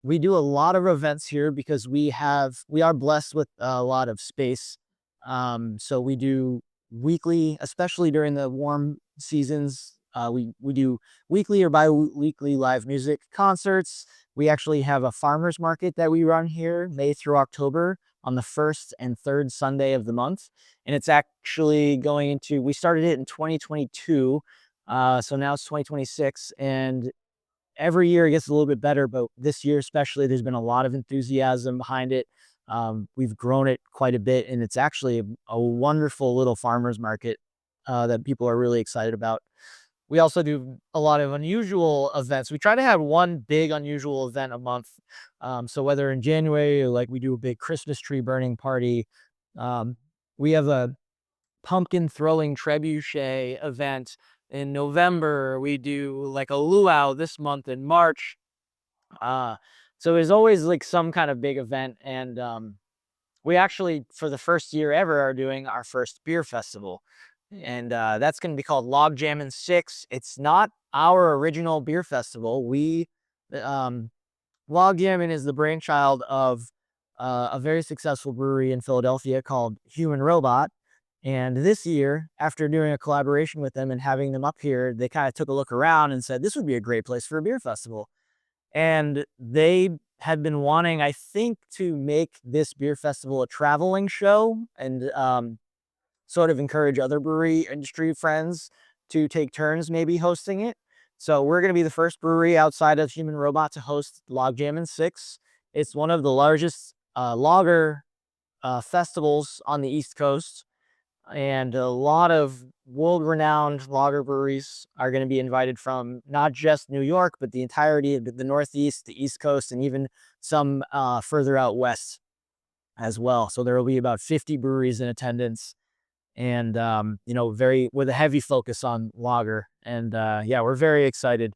We do a lot of events here because we are blessed with a lot of space. So we do weekly, especially during the warm seasons. We do weekly or bi-weekly live music concerts. We actually have a farmers market that we run here May through October on the first and third Sunday of the month, and it's actually going into. We started it in 2022, so now it's 2026, and every year it gets a little bit better, but this year especially, there's been a lot of enthusiasm behind it. We've grown it quite a bit, and it's actually a wonderful little farmers market that people are really excited about. We also do a lot of unusual events. We try to have one big unusual event a month. So whether in January, like we do a big Christmas tree burning party, um, we have a pumpkin throwing trebuchet event in November. We do like a luau this month in March. Uh, so there's always like some kind of big event. And we actually, for the first year ever, are doing our first beer festival. And that's going to be called Logjammin VI. It's not our original beer festival. Um, Logjammin is the brainchild of a very successful brewery in Philadelphia called Human Robot. And this year, after doing a collaboration with them and having them up here, they kind of took a look around and said, this would be a great place for a beer festival. And they had been wanting, I think, to make this beer festival a traveling show and sort of encourage other brewery industry friends to take turns maybe hosting it. So we're going to be the first brewery outside of Human Robot to host Logjammin VI. It's one of the largest lager festivals on the East Coast, and a lot of world-renowned lager breweries are going to be invited from not just New York, but the entirety of the Northeast, the East Coast, and even some further out west as well. So there will be about 50 breweries in attendance, and very with a heavy focus on lager. And yeah, we're very excited.